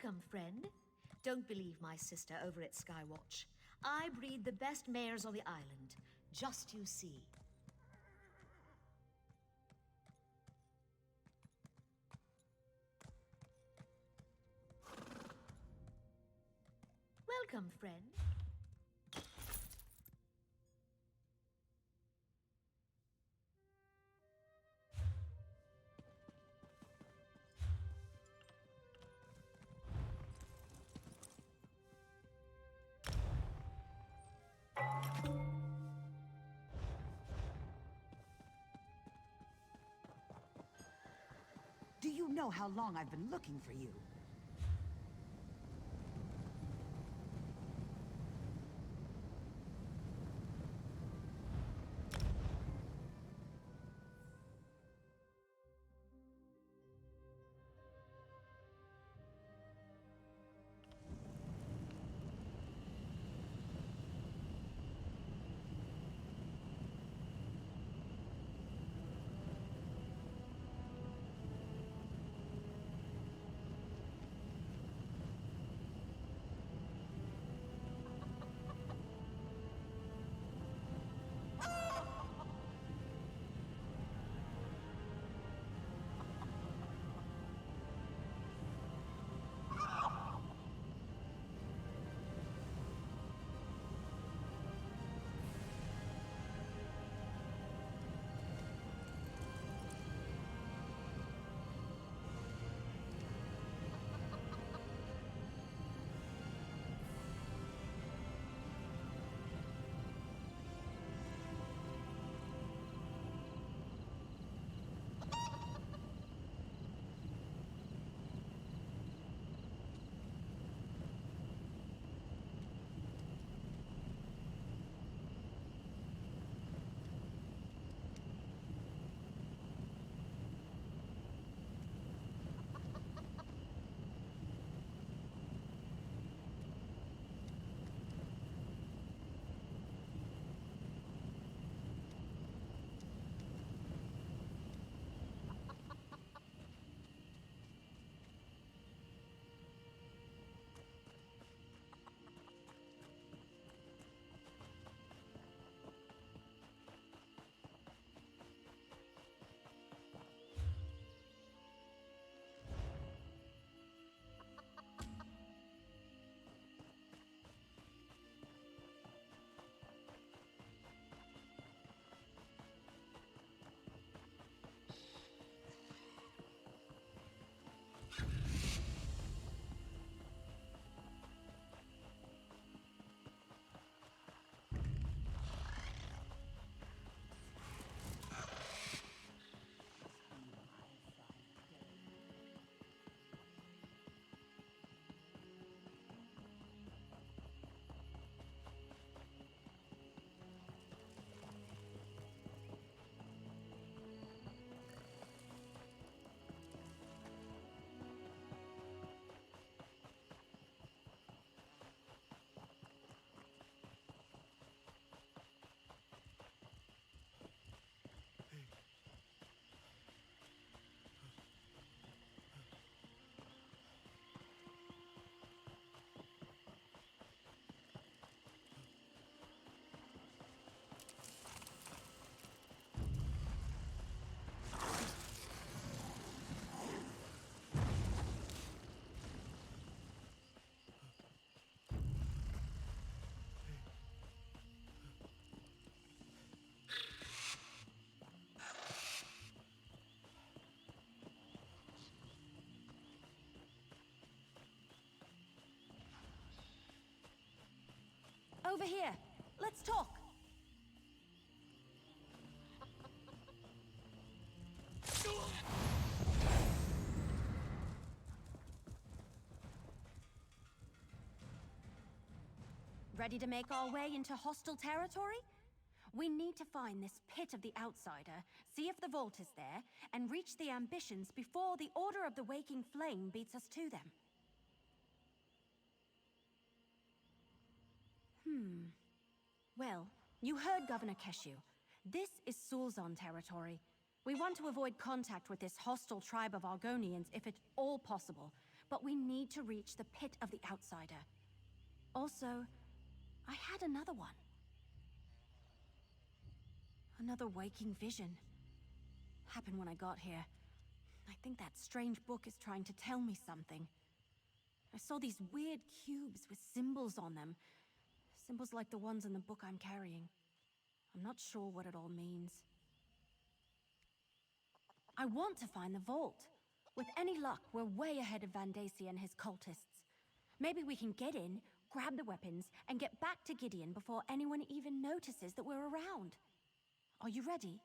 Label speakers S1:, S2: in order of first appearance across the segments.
S1: Welcome, friend. Don't believe my sister over at Skywatch. I breed the best mares on the island. Just you see. Welcome, friend.
S2: Do you know how long I've been looking for you?
S3: Over here. Let's talk. Ready to make our way into hostile territory? We need to find this pit of the outsider, see if the vault is there, and reach the ambitions before the Order of the Waking Flame beats us to them. Well, you heard Governor Keshu. This is Sulzon territory. We want to avoid contact with this hostile tribe of Argonians if at all possible, but we need to reach the pit of the outsider. Also, I had another one. Another waking vision. Happened when I got here. I think that strange book is trying to tell me something. I saw these weird cubes with symbols on them. Symbols like the ones in the book I'm carrying. I'm not sure what it all means. I want to find the vault. With any luck, we're way ahead of Vandasi and his cultists. Maybe we can get in, grab the weapons, and get back to Gideon before anyone even notices that we're around. Are you ready?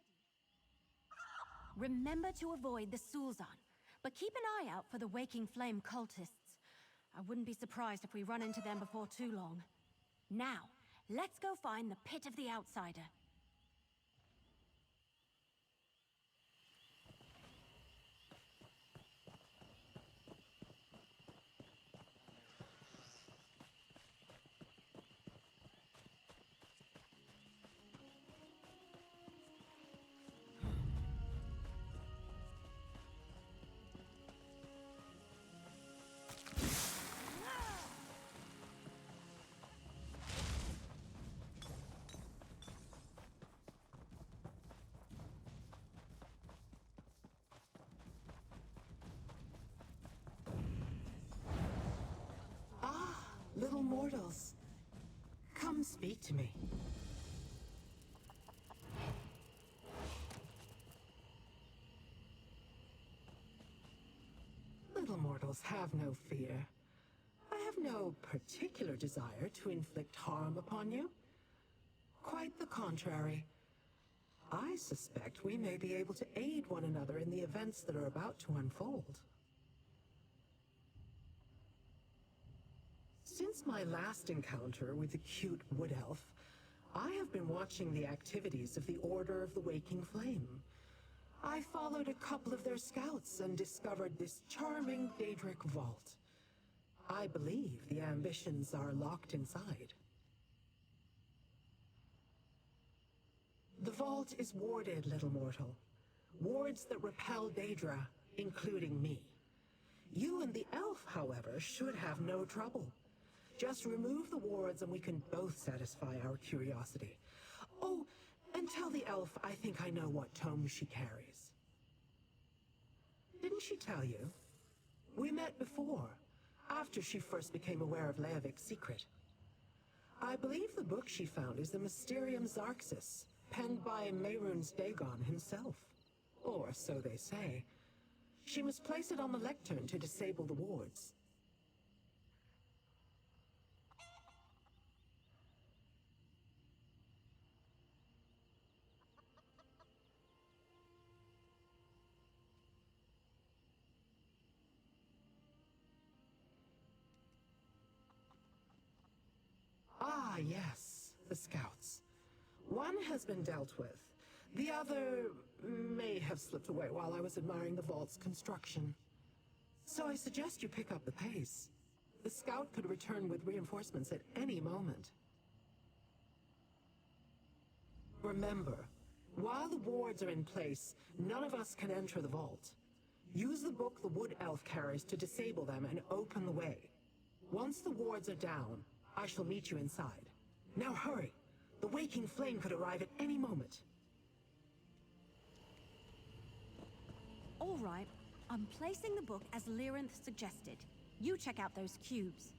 S3: Remember to avoid the Sulzan, but keep an eye out for the Waking Flame cultists. I wouldn't be surprised if we run into them before too long. Now, let's go find the pit of the outsider.
S4: Little mortals, come speak to me. Little mortals, have no fear. I have no particular desire to inflict harm upon you. Quite the contrary. I suspect we may be able to aid one another in the events that are about to unfold. Since my last encounter with the cute wood elf, I have been watching the activities of the Order of the Waking Flame. I followed a couple of their scouts and discovered this charming Daedric vault. I believe the ambitions are locked inside. The vault is warded, little mortal. Wards that repel Daedra, including me. You and the elf, however, should have no trouble. Just remove the wards and we can both satisfy our curiosity. Oh, and tell the elf I think I know what tome she carries. Didn't she tell you? We met before, after she first became aware of Leovik's secret. I believe the book she found is the Mysterium Xarxis, penned by Mehrunes Dagon himself. Or so they say. She must place it on the lectern to disable the wards. Ah, yes, the scouts. One has been dealt with. The other may have slipped away while I was admiring the vault's construction. So I suggest you pick up the pace. The scout could return with reinforcements at any moment. Remember, while the wards are in place, none of us can enter the vault. Use the book the wood elf carries to disable them and open the way. Once the wards are down, I shall meet you inside. Now hurry! The Waking Flame could arrive at any moment.
S3: All right, I'm placing the book as Lyrinth suggested. You check out those cubes.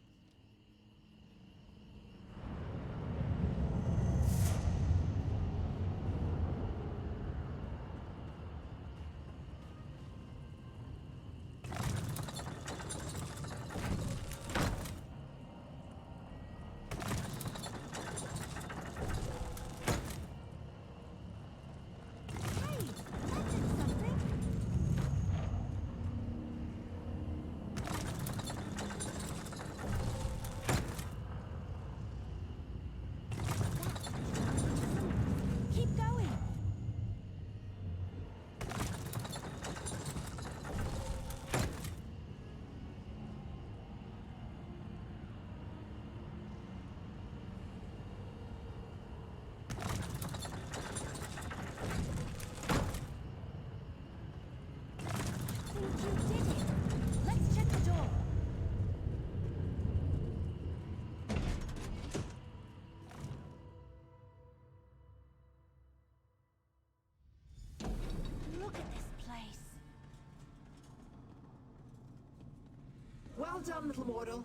S4: Well done, little mortal.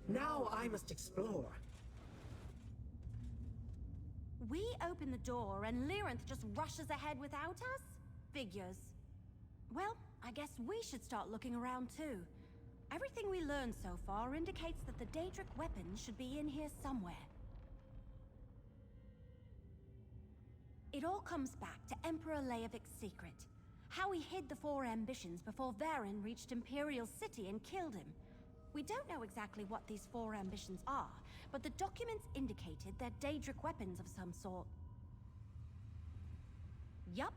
S4: Now I must explore.
S3: We open the door and Lyranth just rushes ahead without us? Figures. Well, I guess we should start looking around too. Everything we learned so far indicates that the Daedric weapons should be in here somewhere. It all comes back to Emperor Leovic's secret. How he hid the four ambitions before Varen reached Imperial City and killed him. We don't know exactly what these four ambitions are, but the documents indicated they're Daedric weapons of some sort. Yup,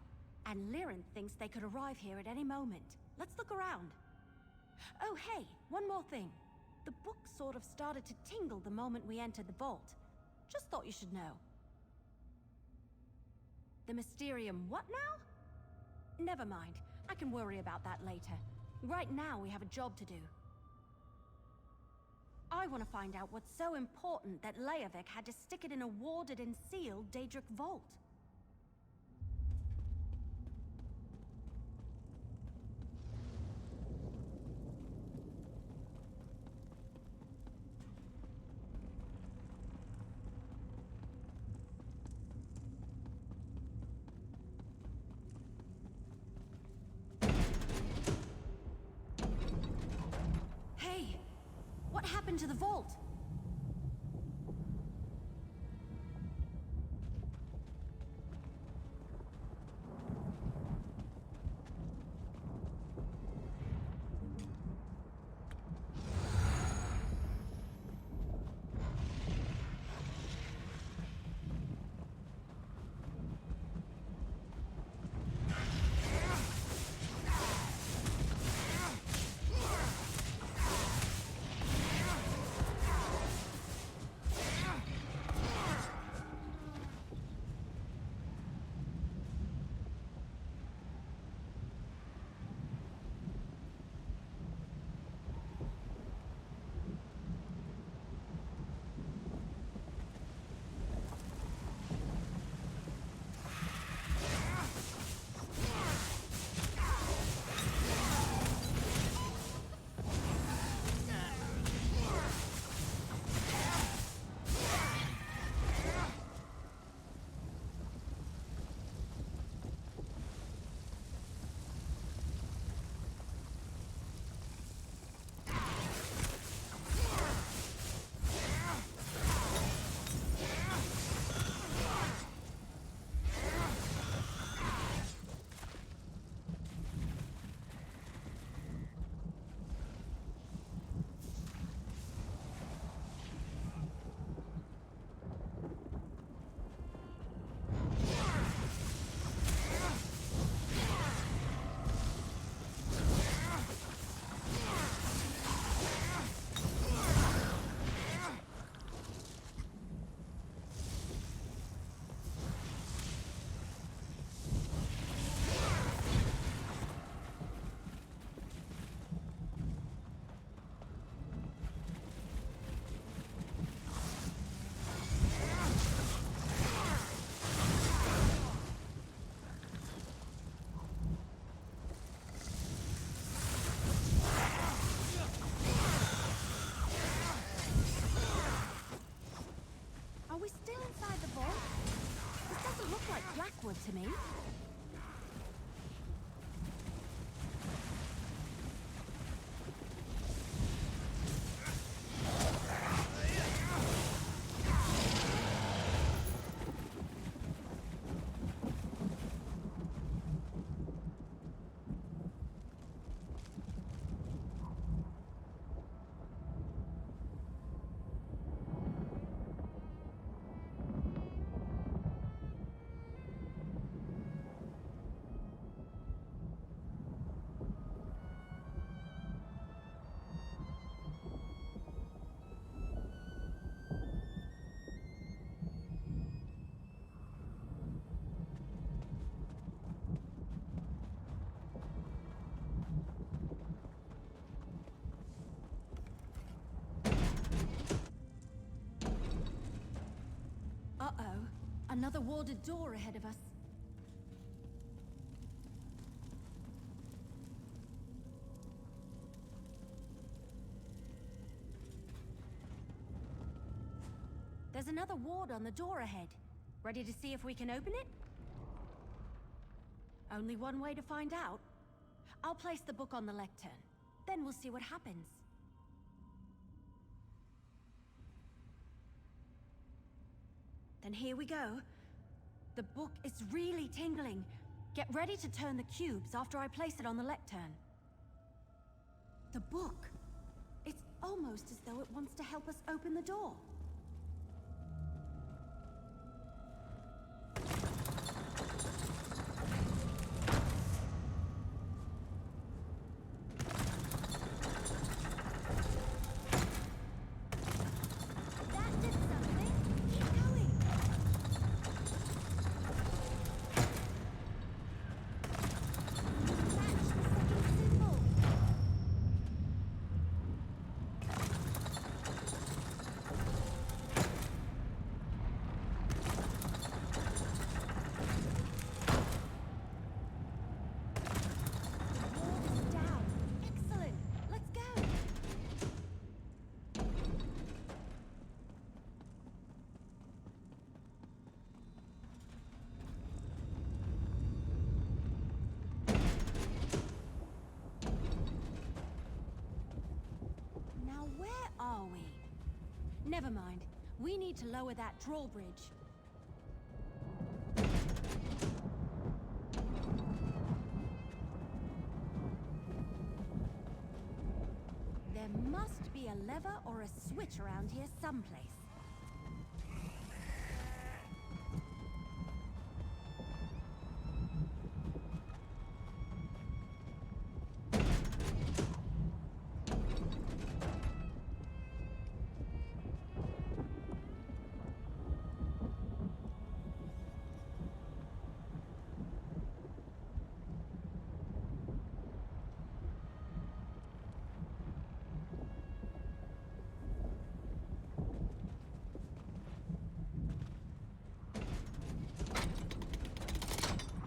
S3: and Lyranth thinks they could arrive here at any moment. Let's look around. Oh hey, one more thing. The book sort of started to tingle the moment we entered the vault. Just thought you should know. The Mysterium what now? Never mind. I can worry about that later. Right now we have a job to do. I want to find out what's so important that Leovic had to stick it in a warded and sealed Daedric vault. Hey! What happened to the vault? Blackwood to me. Uh-oh. Another warded door ahead of us. There's another ward on the door ahead. Ready to see if we can open it? Only one way to find out. I'll place the book on the lectern. Then we'll see what happens. Then here we go. The book is really tingling. Get ready to turn the cubes after I place it on the lectern. The book. It's almost as though it wants to help us open the door. That did something. Keep going. Match the second symbol. The wall is down. Excellent. Let's go. Now where are we? Never mind. We need to lower that drawbridge. There must be a lever or a switch around here someplace.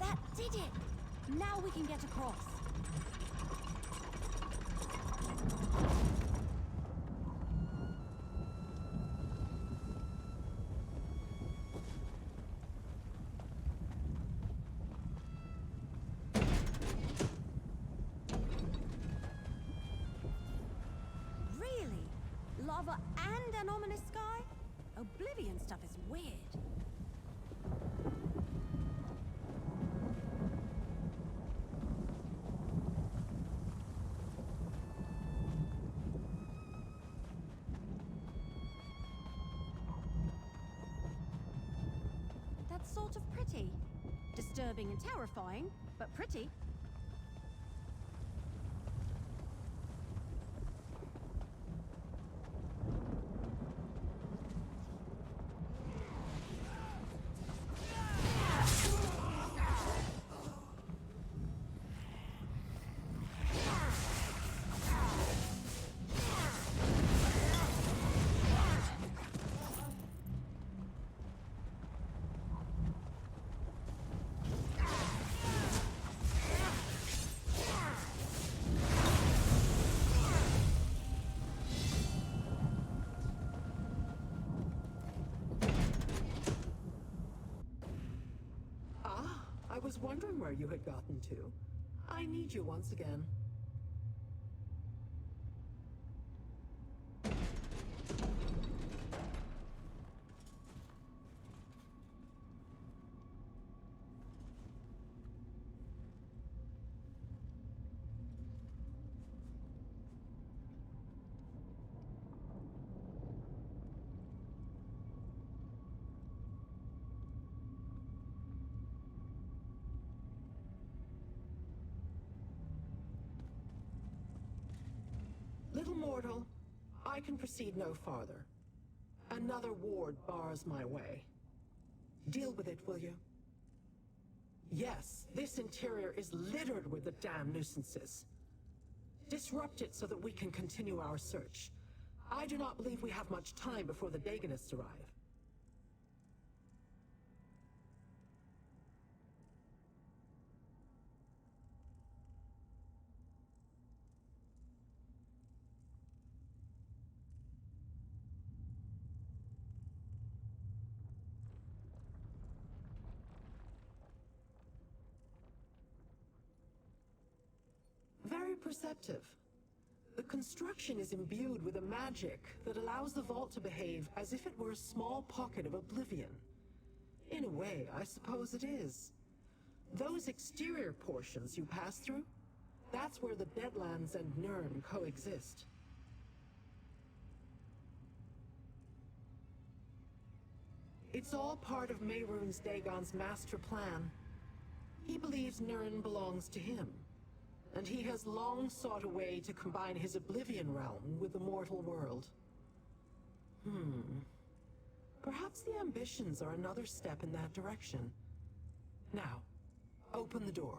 S3: That did it! Now we can get across. Really? Lava and an ominous sky? Oblivion stuff is weird. That's sort of pretty. Disturbing and terrifying, but pretty.
S4: I was wondering where you had gotten to. I need you once again. Little mortal, I can proceed no farther. Another ward bars my way. Deal with it, will you? Yes, this interior is littered with the damn nuisances. Disrupt it so that we can continue our search. I do not believe we have much time before the Dagonists arrive. very perceptive. The construction is imbued with a magic that allows the vault to behave as if it were a small pocket of oblivion. In a way, I suppose it is. Those exterior portions you pass through, that's where the Deadlands and Nirn coexist. It's all part of Mehrunes Dagon's master plan. He believes Nirn belongs to him, and he has long sought a way to combine his Oblivion realm with the mortal world. Perhaps the ambitions are another step in that direction. Now, open the door.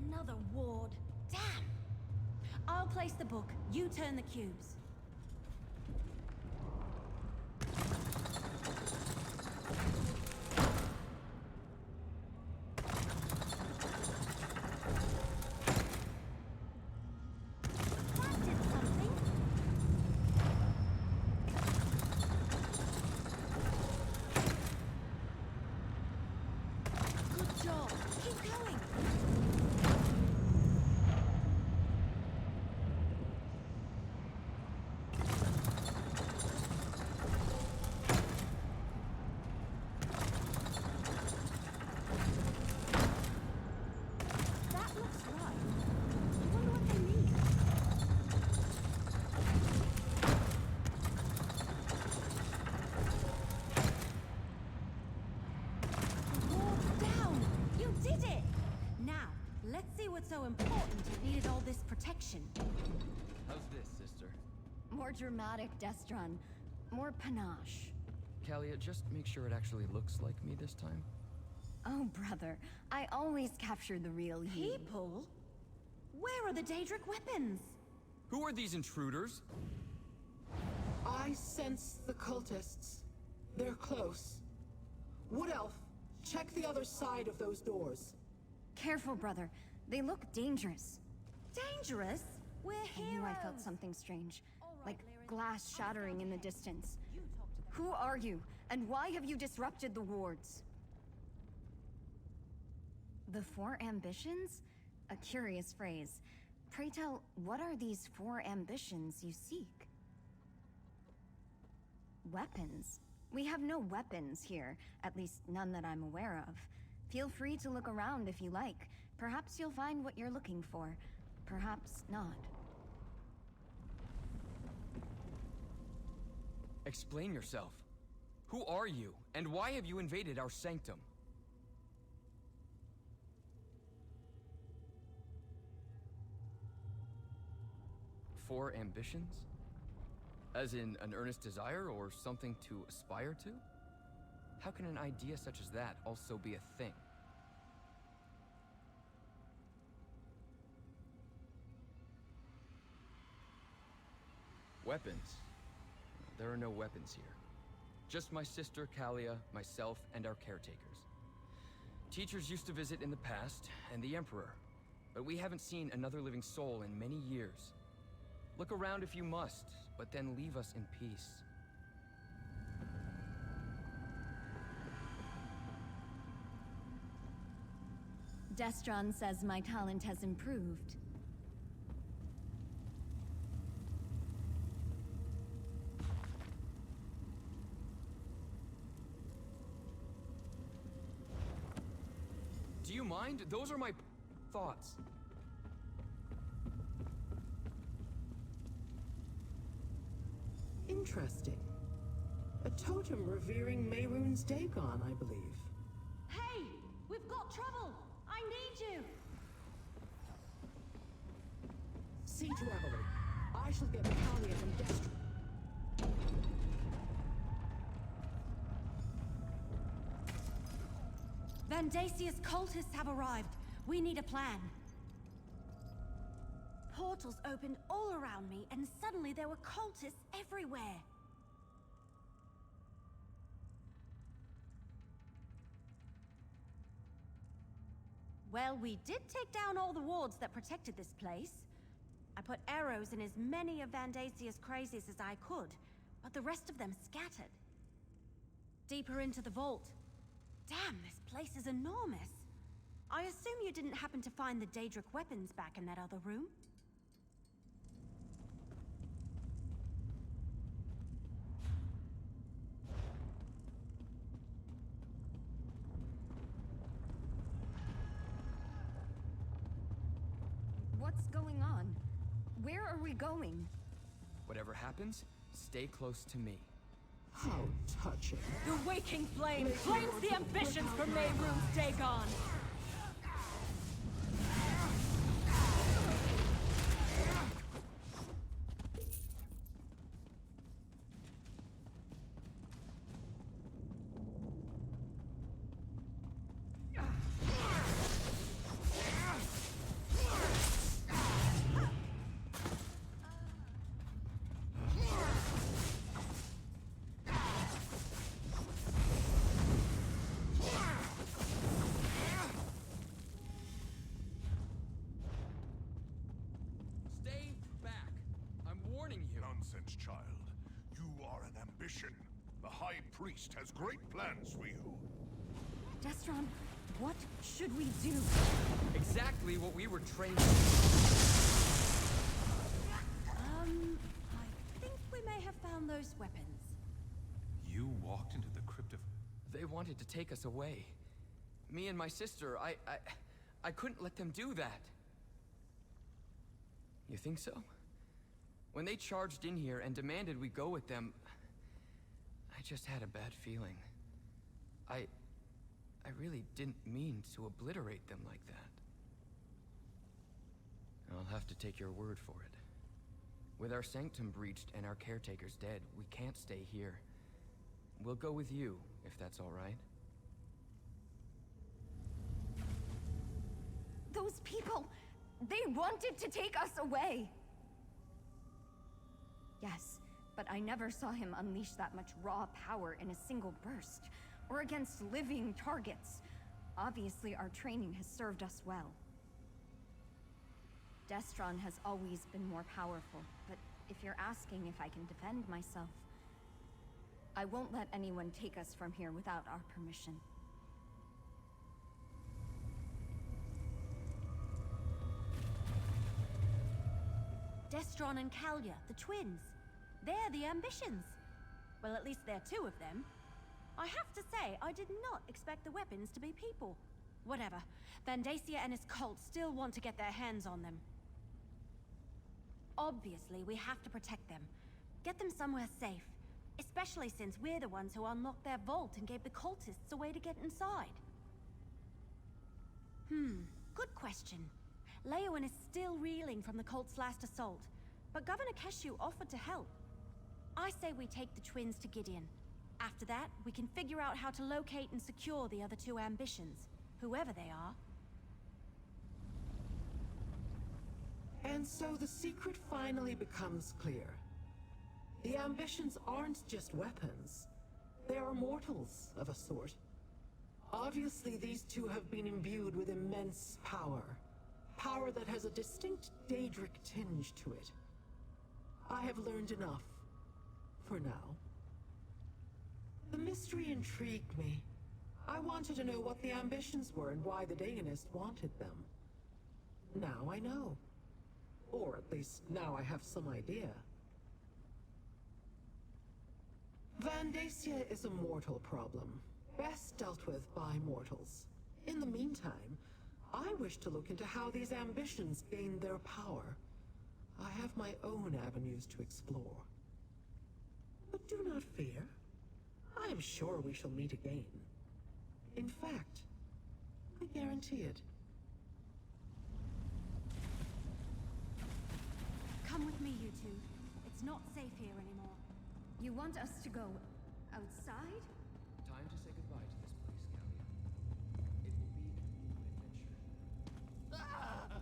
S3: Another ward. Damn! I'll place the book. You turn the cubes. That did something. Good job. Keep going. That looks right. I wonder what they mean. The wall's down! You did it! Now, let's see what's so important it needed all this protection.
S5: How's this, sister?
S3: More dramatic, Destron. More panache.
S5: Kalia, just make sure it actually looks like me this time.
S3: Oh, brother. I always capture the real you. People? Where are the Daedric weapons?
S5: Who are these intruders?
S4: I sense the cultists. They're close. Wood Elf, check the other side of those doors.
S3: Careful, brother. They look dangerous. Dangerous? We're heroes. I knew I felt something strange. Like glass shattering in the distance. Who are you? And why have you disrupted the wards? The four ambitions? A curious phrase. Pray tell, what are these four ambitions you seek? Weapons? We have no weapons here, at least none that I'm aware of. Feel free to look around if you like. Perhaps you'll find what you're looking for. Perhaps not.
S5: Explain yourself. Who are you, and why have you invaded our sanctum? Four ambitions? As in an earnest desire or something to aspire to? How can an idea such as that also be a thing? Weapons? There are no weapons here. Just my sister Kalia, myself, and our caretakers. Teachers used to visit in the past, and the Emperor. But we haven't seen another living soul in many years. Look around if you must, but then leave us in peace.
S3: Destron says my talent has improved.
S5: Do you mind? Those are my thoughts.
S4: Interesting. A totem revering Mehrunes Dagon, I believe.
S3: Hey! We've got trouble! I need you!
S4: See to Evelyn. I shall get Kalia from Destron.
S3: Vandasia's cultists have arrived. We need a plan. Portals opened all around me, and suddenly there were cultists everywhere. Well, we did take down all the wards that protected this place. I put arrows in as many of Vandasia's crazies as I could, but the rest of them scattered. Deeper into the vault. Damn, this place is enormous. I assume you didn't happen to find the Daedric weapons back in that other room?
S6: What's going on? Where are we going?
S5: Whatever happens, stay close to me.
S4: How touching.
S3: The waking flame flames the ambitions for Mayroom's day gone!
S5: Stay back! I'm warning you.
S7: Nonsense, child. You are an ambition. The High Priest has great plans for you.
S6: Destron, what should we do?
S5: Exactly what we were trained
S3: I think we may have found those weapons.
S7: You walked into the crypt of...
S5: They wanted to take us away. Me and my sister, I couldn't let them do that. You think so? When they charged in here and demanded we go with them, I just had a bad feeling. I really didn't mean to obliterate them like that. I'll have to take your word for it. With our sanctum breached and our caretakers dead, we can't stay here. We'll go with you, if that's all right.
S6: Those people, they wanted to take us away. Yes, but I never saw him unleash that much raw power in a single burst, or against living targets. Obviously, our training has served us well. Destron has always been more powerful, but if you're asking if I can defend myself, I won't let anyone take us from here without our permission.
S3: Destron and Kalia, the twins. They're the ambitions. Well, at least they're two of them. I have to say, I did not expect the weapons to be people. Whatever. Vandacia and his cult still want to get their hands on them. Obviously, we have to protect them. Get them somewhere safe. Especially since we're the ones who unlocked their vault and gave the cultists a way to get inside. Good question. Leowen is still reeling from the cult's last assault, but Governor Keshu offered to help. I say we take the twins to Gideon. After that, we can figure out how to locate and secure the other two ambitions, whoever they are.
S4: And so the secret finally becomes clear. The ambitions aren't just weapons. They are mortals of a sort. Obviously, these two have been imbued with immense power. Power that has a distinct Daedric tinge to it. I have learned enough. For now. The mystery intrigued me. I wanted to know what the ambitions were and why the Dagonist wanted them. Now I know. Or at least now I have some idea. Vandacia is a mortal problem, best dealt with by mortals. In the meantime, I wish to look into how these ambitions gain their power. I have my own avenues to explore. But do not fear. I am sure we shall meet again. In fact, I guarantee it.
S3: Come with me, you two. It's not safe here anymore.
S6: You want us to go outside?
S5: Time to say goodbye to this place, Kalia. It will be a new adventure. Ah!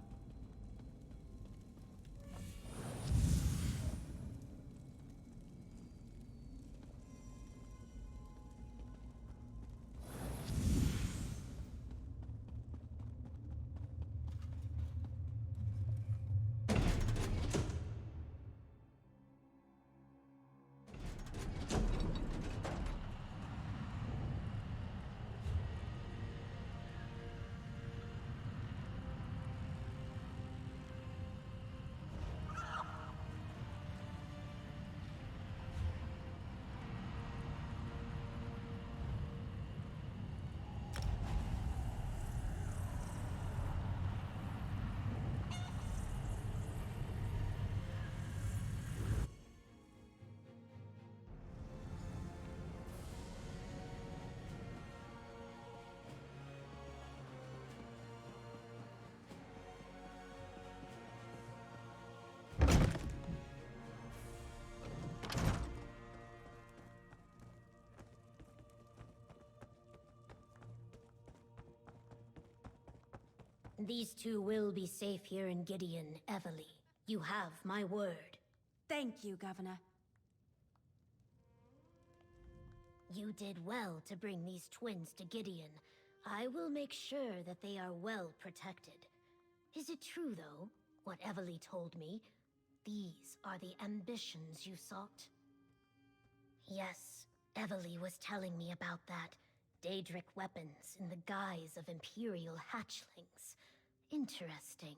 S8: These two will be safe here in Gideon, Evely. You have my word.
S3: Thank you, Governor.
S8: You did well to bring these twins to Gideon. I will make sure that they are well protected. Is it true, though, what Evely told me? These are the ambitions you sought? Yes, Evely was telling me about that. Daedric weapons in the guise of Imperial hatchlings. Interesting.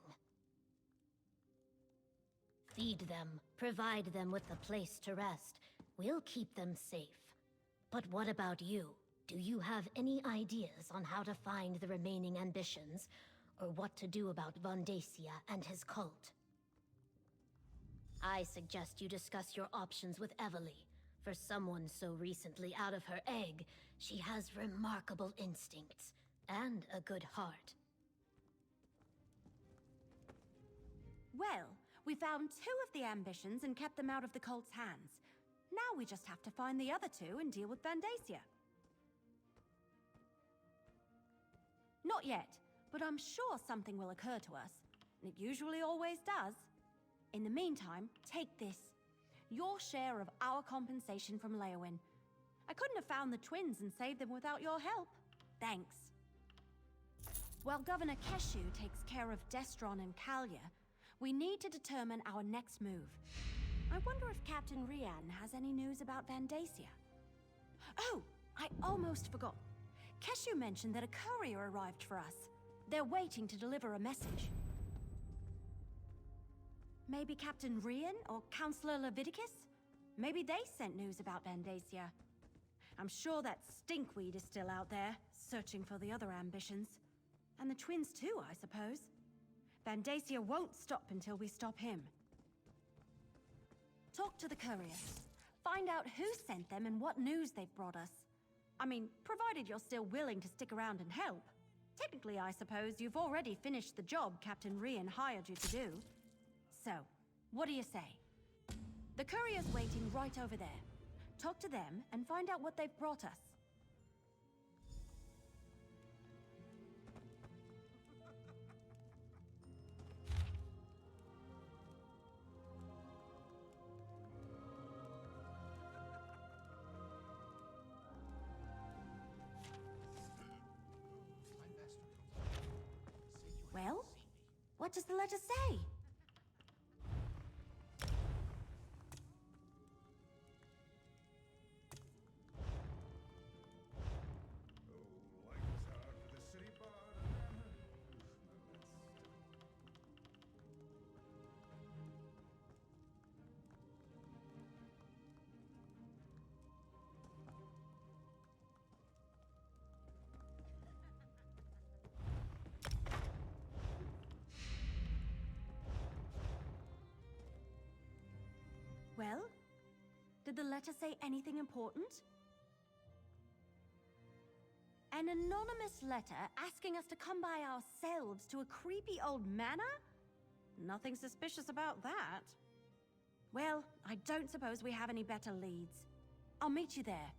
S8: Feed them, provide them with a place to rest. We'll keep them safe. But what about you? Do you have any ideas on how to find the remaining ambitions? Or what to do about Vondacia and his cult? I suggest you discuss your options with Evely. For someone so recently out of her egg, she has remarkable instincts and a good heart.
S3: Well, we found 2 of the ambitions and kept them out of the cult's hands. Now we just have to find the other 2 and deal with Vandacia. Not yet, but I'm sure something will occur to us. It usually always does. In the meantime, take this. Your share of our compensation from Leowyn. I couldn't have found the twins and saved them without your help. Thanks. While Governor Keshu takes care of Destron and Kalia, we need to determine our next move. I wonder if Captain Rian has any news about Vandacia. Oh, I almost forgot. Keshu mentioned that a courier arrived for us. They're waiting to deliver a message. Maybe Captain Rian or Councillor Leviticus? Maybe they sent news about Vandacia. I'm sure that stinkweed is still out there, searching for the other ambitions. And the twins too, I suppose. Vandacia won't stop until we stop him. Talk to the courier. Find out who sent them and what news they've brought us. I mean, provided you're still willing to stick around and help. Technically, I suppose you've already finished the job Captain Rian hired you to do. So, what do you say? The courier's waiting right over there. Talk to them and find out what they've brought us. Well, what does the letter say? Well, did the letter say anything important? An anonymous letter asking us to come by ourselves to a creepy old manor? Nothing suspicious about that. Well, I don't suppose we have any better leads. I'll meet you there.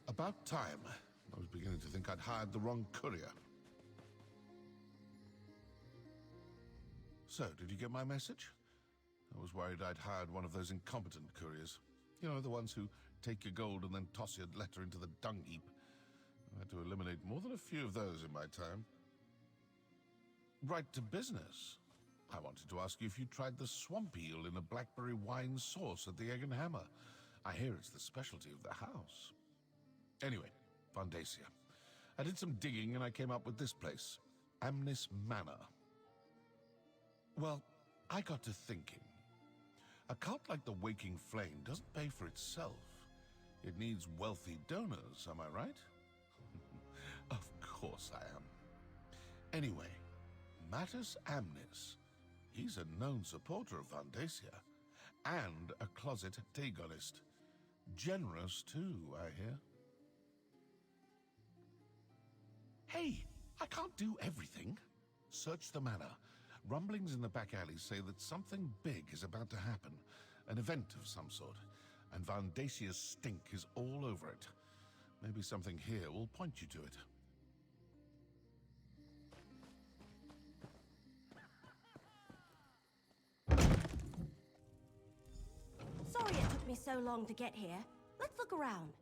S7: About time. I was beginning to think I'd hired the wrong courier. So, did you get my message? I was worried I'd hired one of those incompetent couriers. You know, the ones who take your gold and then toss your letter into the dung heap. I had to eliminate more than a few of those in my time. Right to business. I wanted to ask you if you tried the swamp eel in a blackberry wine sauce at the Egg and Hammer. I hear it's the specialty of the house. Anyway, Vandacia. I did some digging and I came up with this place. Amnis Manor. Well, I got to thinking. A cult like the Waking Flame doesn't pay for itself. It needs wealthy donors, am I right? Of course I am. Anyway, Mattis Amnis. He's a known supporter of Vandacia, and a closet Dagonist. Generous, too, I hear. Hey, I can't do everything. Search the manor. Rumblings in the back alleys say that something big is about to happen. An event of some sort. And Vandacia's stink is all over it. Maybe something here will point you to it.
S3: Sorry it took me so long to get here. Let's look around.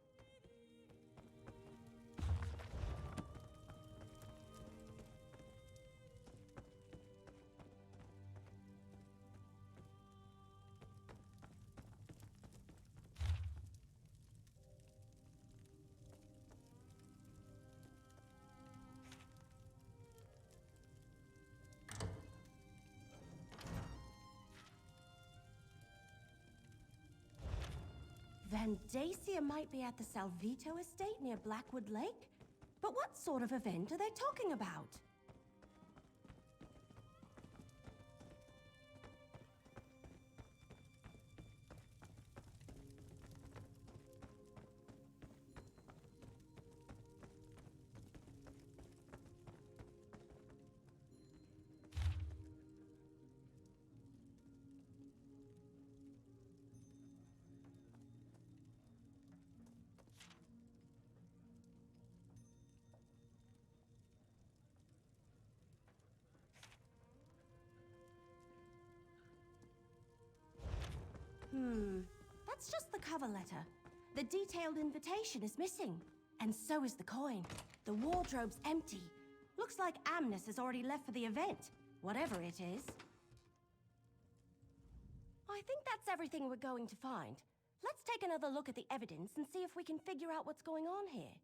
S3: Vandacia might be at the Salvito estate near Blackwood Lake? But what sort of event are they talking about? That's just the cover letter. The detailed invitation is missing. And so is the coin. The wardrobe's empty. Looks like Amnis has already left for the event, whatever it is. I think that's everything we're going to find. Let's take another look at the evidence and see if we can figure out what's going on here.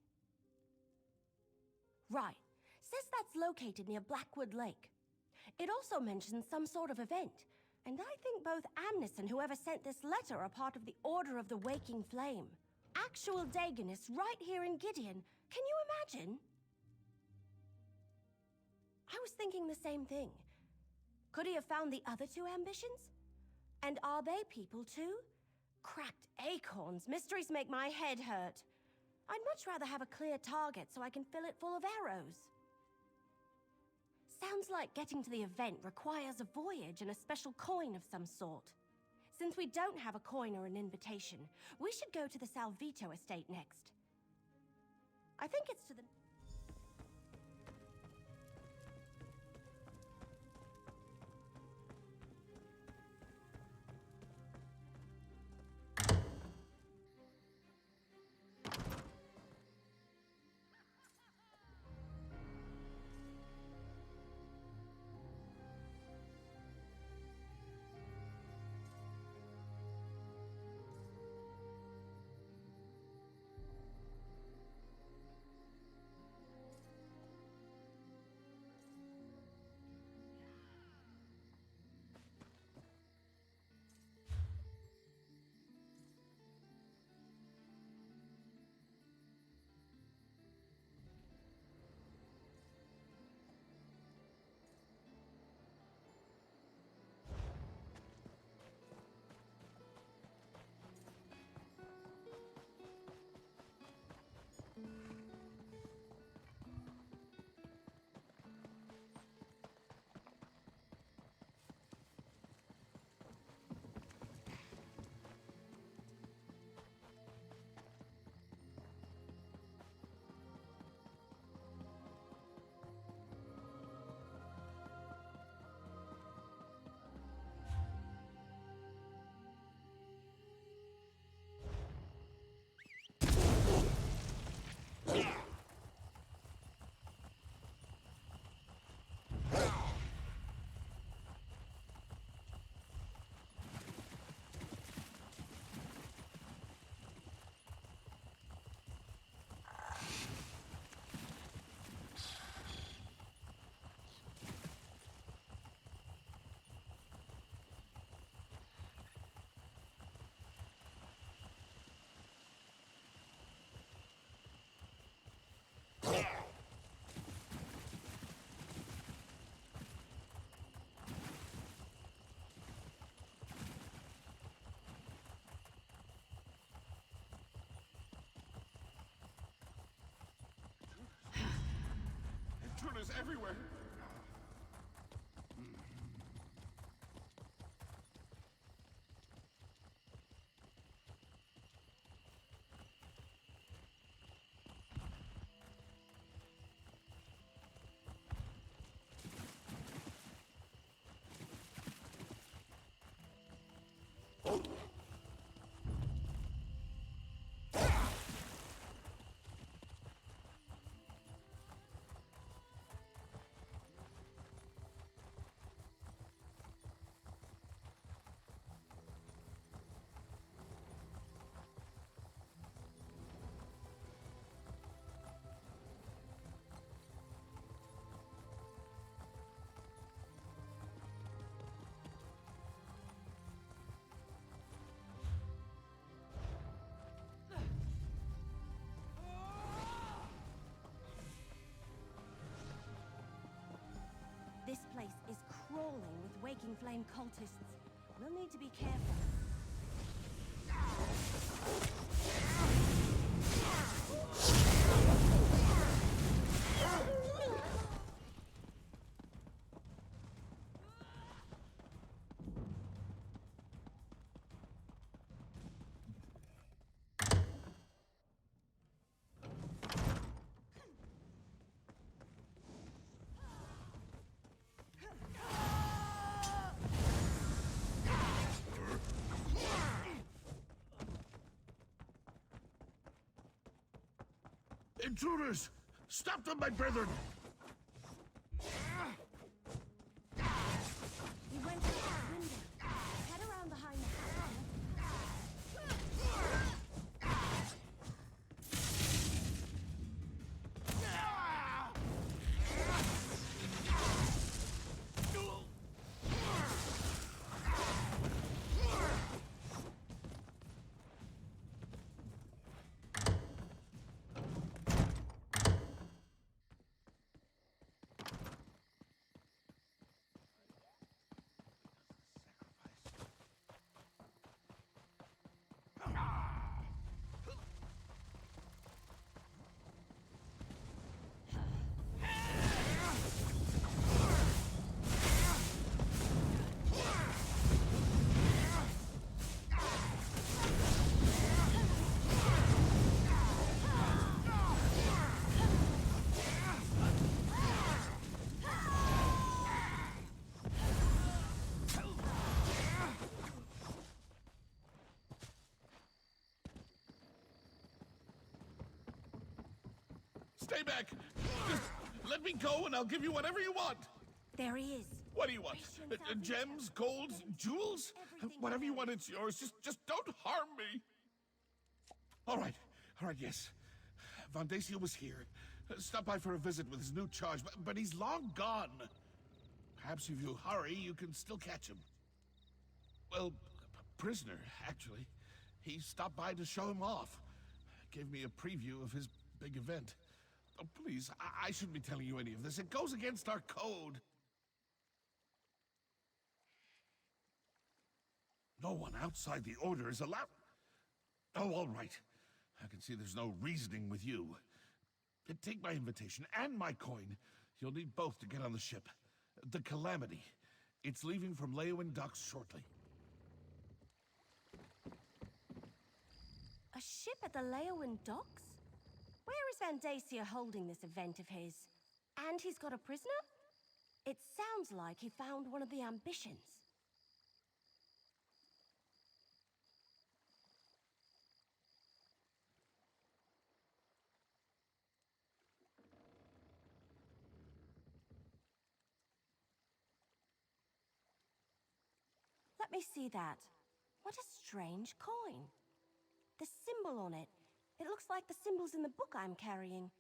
S3: Right. Says that's located near Blackwood Lake. It also mentions some sort of event. And I think both Amnis and whoever sent this letter are part of the Order of the Waking Flame. Actual Dagonists right here in Gideon. Can you imagine? I was thinking the same thing. Could he have found the other two ambitions? And are they people too? Cracked acorns. Mysteries make my head hurt. I'd much rather have a clear target so I can fill it full of arrows. Sounds like getting to the event requires a voyage and a special coin of some sort. Since we don't have a coin or an invitation, we should go to the Salvito estate next. I think it's to the...
S7: Intruders everywhere!
S3: This place is crawling with Waking Flame cultists. We'll need to be careful.
S7: Intruders! Stop them, my brethren!
S3: We went out that window. Head around behind the house.
S7: Stay back! Just let me go and I'll give you whatever you want!
S3: There he is.
S7: What do you want? Gems, gold, jewels? Whatever you want, it's yours. Just don't harm me! All right, yes. Vandacia was here. Stopped by for a visit with his new charge, but he's long gone. Perhaps if you hurry, you can still catch him. Well, prisoner, actually. He stopped by to show him off. Gave me a preview of his big event. Oh, please, I shouldn't be telling you any of this. It goes against our code. No one outside the Order is allowed... Oh, all right. I can see there's no reasoning with you. Take my invitation and my coin. You'll need both to get on the ship. The Calamity. It's leaving from Leowin docks shortly.
S3: A ship at the Leowin docks? Where is Vandacia holding this event of his? And he's got a prisoner? It sounds like he found one of the ambitions. Let me see that. What a strange coin. The symbol on it. It looks like the symbols in the book I'm carrying.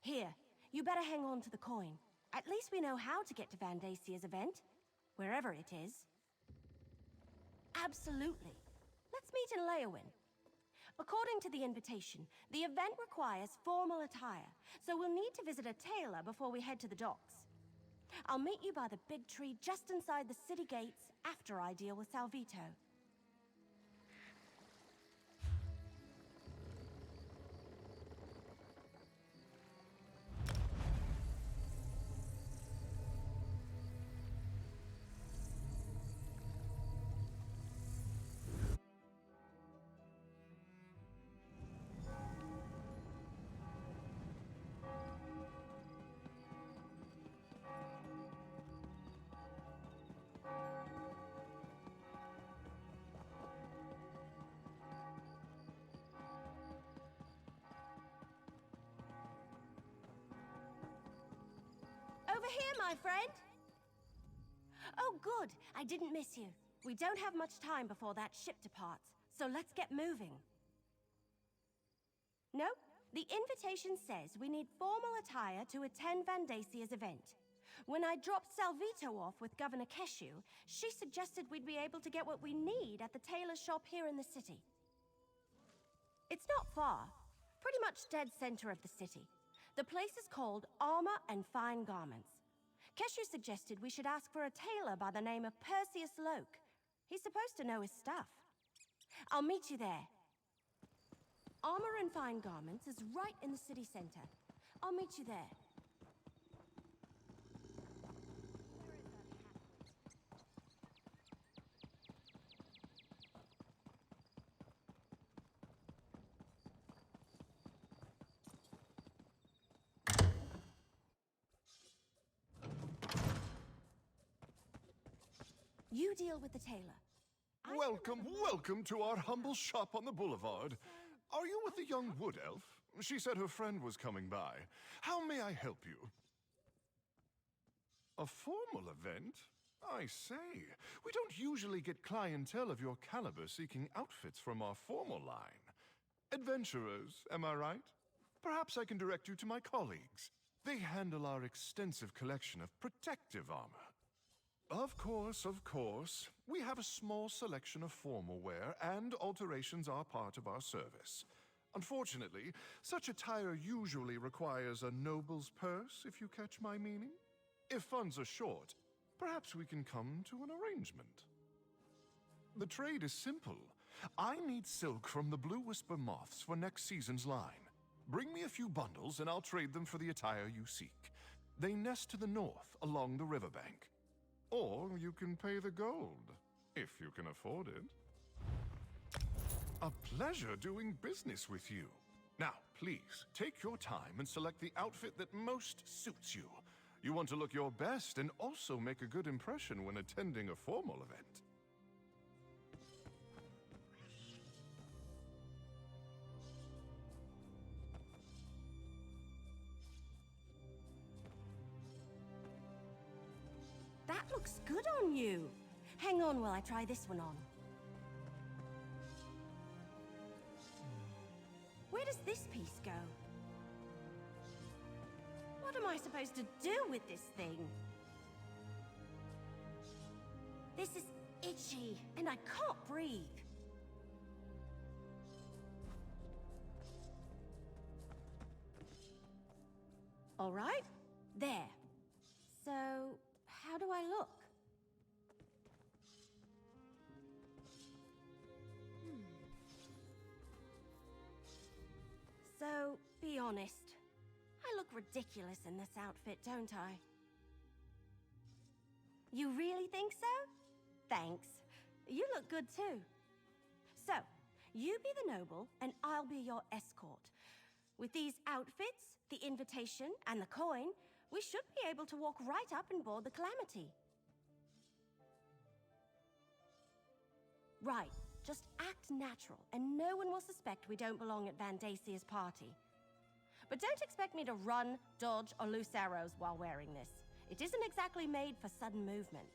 S3: Here, you better hang on to the coin. At least we know how to get to Vandacia's event, wherever it is. Absolutely. Let's meet in Leowin. According to the invitation, the event requires formal attire, so we'll need to visit a tailor before we head to the docks. I'll meet you by the big tree just inside the city gates after I deal with Salvito. Over here, my friend! Oh, good. I didn't miss you. We don't have much time before that ship departs, so let's get moving. No, the invitation says we need formal attire to attend Vandasia's event. When I dropped Salvito off with Governor Keshu, she suggested we'd be able to get what we need at the tailor shop here in the city. It's not far, pretty much dead center of the city. The place is called Armor and Fine Garments. Keshu suggested we should ask for a tailor by the name of Perseus Loke. He's supposed to know his stuff. I'll meet you there. Armor and Fine Garments is right in the city center. I'll meet you there. You deal with the tailor.
S9: Welcome to our humble shop on the boulevard. Are you with the young wood elf? She said her friend was coming by. How may I help you? A formal event? I say, we don't usually get clientele of your caliber seeking outfits from our formal line. Adventurers, am I right? Perhaps I can direct you to my colleagues. They handle our extensive collection of protective armor. Of course. We have a small selection of formal wear, and alterations are part of our service. Unfortunately, such attire usually requires a noble's purse, if you catch my meaning. If funds are short, perhaps we can come to an arrangement. The trade is simple. I need silk from the Blue Whisper moths for next season's line. Bring me a few bundles, and I'll trade them for the attire you seek. They nest to the north, along the riverbank. Or you can pay the gold, if you can afford it. A pleasure doing business with you. Now, please, take your time and select the outfit that most suits you. You want to look your best and also make a good impression when attending a formal event.
S3: That looks good on you. Hang on while I try this one on. Where does this piece go? What am I supposed to do with this thing? This is itchy, and I can't breathe. All right, there. So, how do I look? So, be honest. I look ridiculous in this outfit, don't I? You really think so? Thanks. You look good too. So, you be the noble, and I'll be your escort. With these outfits, the invitation, and the coin, we should be able to walk right up and board the Calamity. Right. Just act natural, and no one will suspect we don't belong at Vandasia's party. But don't expect me to run, dodge, or loose arrows while wearing this. It isn't exactly made for sudden movements.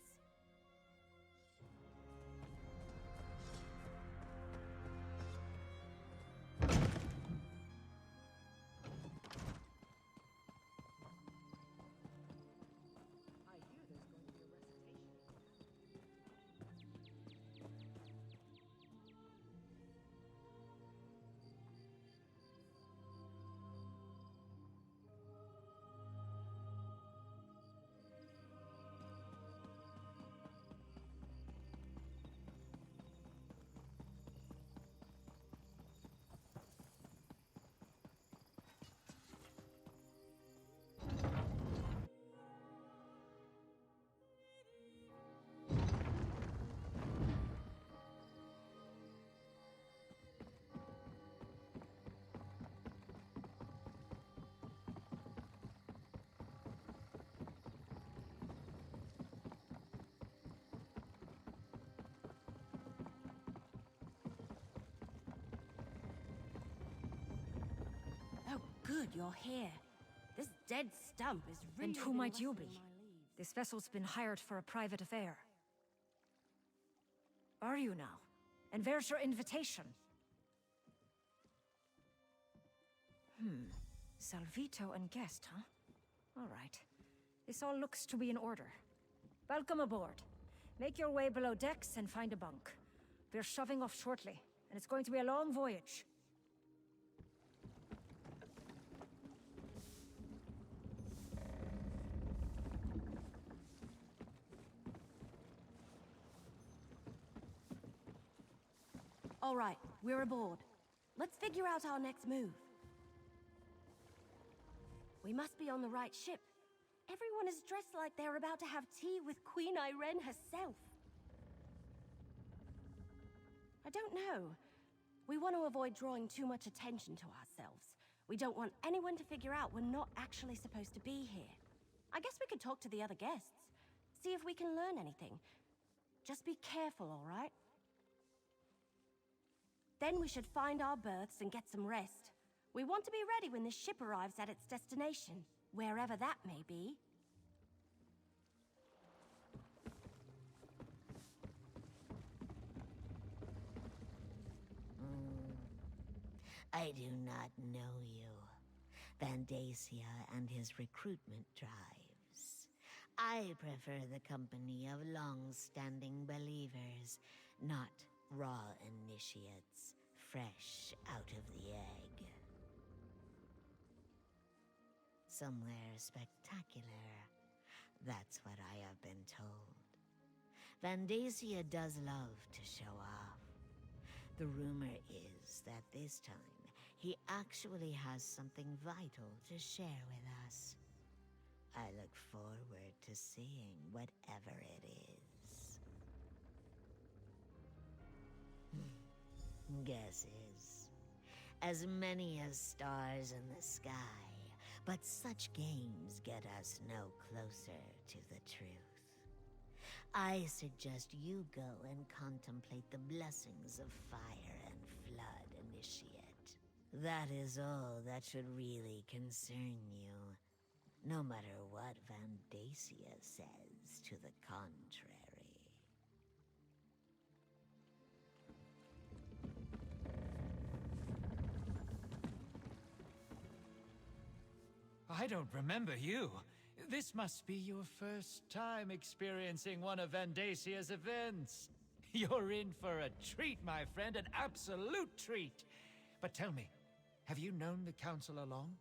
S3: good you're here. This dead stump is really...
S10: And who might you be?
S3: rustling my leaves.
S10: This vessel's been hired for a private affair. Are you now? And where's your invitation? Salvito and guest, huh? All right. This all looks to be in order. Welcome aboard. Make your way below decks and find a bunk. We're shoving off shortly, and it's going to be a long voyage.
S3: All right, we're aboard. Let's figure out our next move. We must be on the right ship. Everyone is dressed like they're about to have tea with Queen Irene herself. I don't know. We want to avoid drawing too much attention to ourselves. We don't want anyone to figure out we're not actually supposed to be here. I guess we could talk to the other guests. See if we can learn anything. Just be careful, all right? Then we should find our berths and get some rest. We want to be ready when this ship arrives at its destination, wherever that may be.
S1: I do not know you. Vandacia and his recruitment drives. I prefer the company of long-standing believers, not raw initiates, fresh out of the egg. Somewhere spectacular. That's what I have been told. Vandacia does love to show off. The rumor is that this time, he actually has something vital to share with us. I look forward to seeing whatever it is. Guesses. As many as stars in the sky, but such games get us no closer to the truth. I suggest you go and contemplate the blessings of fire and flood, initiate. That is all that should really concern you, no matter what Vandacia says to the contrary.
S11: I don't remember you. This must be your first time experiencing one of Vandacia's events. You're in for a treat, my friend, an absolute treat. But tell me, have you known the Council along?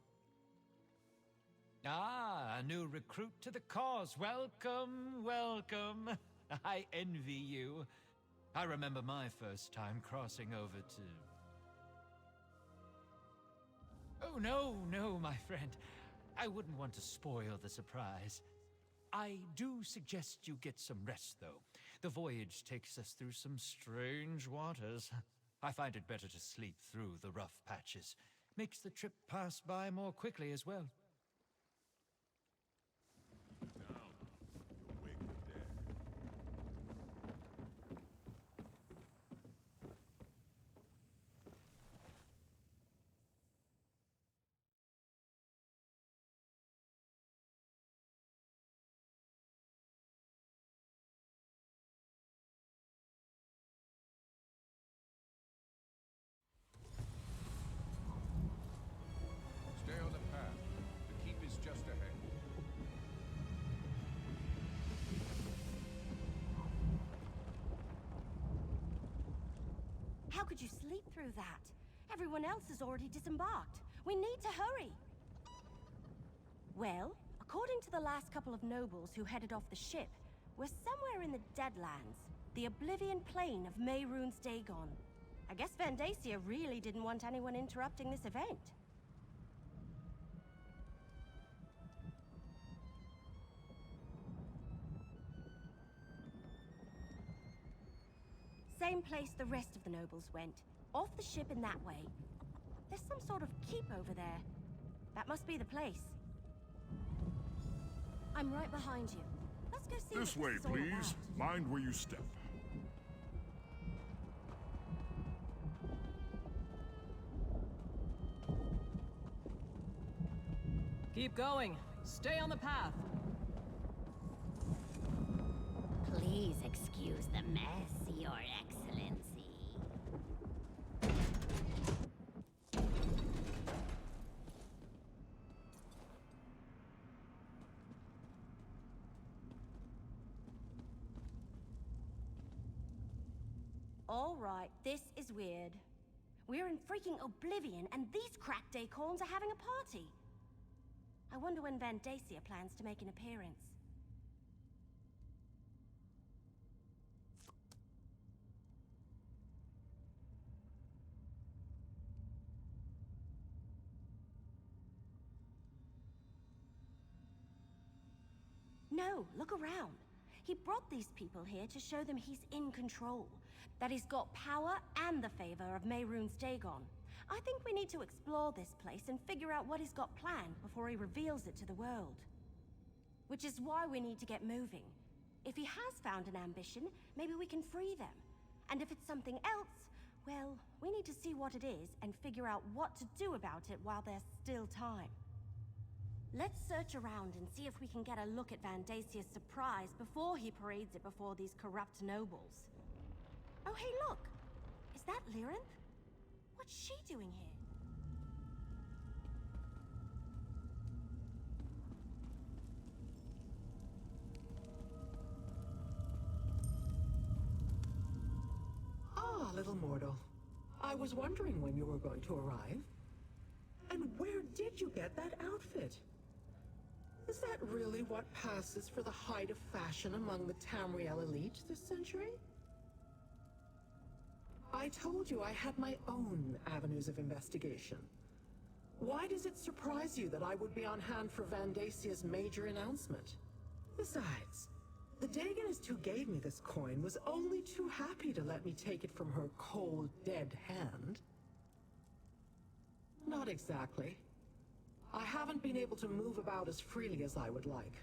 S11: Ah, a new recruit to the cause. Welcome, welcome. I envy you. I remember my first time crossing over to... Oh, no, my friend. I wouldn't want to spoil the surprise. I do suggest you get some rest, though. The voyage takes us through some strange waters. I find it better to sleep through the rough patches. Makes the trip pass by more quickly as well.
S7: Stay on the path. The keep is just ahead.
S3: How could you sleep through that? Everyone else has already disembarked. We need to hurry. Well, according to the last couple of nobles who headed off the ship, we're somewhere in the Deadlands, the Oblivion Plain of Mehrunes Dagon. I guess Vandacia really didn't want anyone interrupting this event. Same place the rest of the nobles went. Off the ship in that way. There's some sort of keep over there. That must be the place. I'm right behind you. Let's go see
S9: This
S3: what
S9: way,
S3: this is all
S9: please.
S3: about.
S9: Mind where you step.
S12: Keep going. Stay on the path.
S1: Please excuse the mess, Your Excellency.
S3: All right, this is weird. We're in freaking Oblivion, and these cracked acorns are having a party. I wonder when Vandacia plans to make an appearance. No, look around. He brought these people here to show them he's in control. That he's got power and the favor of Mehrunes Dagon. I think we need to explore this place and figure out what he's got planned before he reveals it to the world. Which is why we need to get moving. If he has found an ambition, maybe we can free them. And if it's something else, well, we need to see what it is and figure out what to do about it while there's still time. Let's search around and see if we can get a look at Vandacia's surprise before he parades it before these corrupt nobles. Oh, hey, look! Is that Lyrinth? What's she doing here?
S4: Ah, little mortal. I was wondering when you were going to arrive. And where did you get that outfit? Is that really what passes for the height of fashion among the Tamriel elite this century? I told you I had my own avenues of investigation. Why does it surprise you that I would be on hand for Vandacia's major announcement? Besides, the Dagonist who gave me this coin was only too happy to let me take it from her cold, dead hand. Not exactly. I haven't been able to move about as freely as I would like.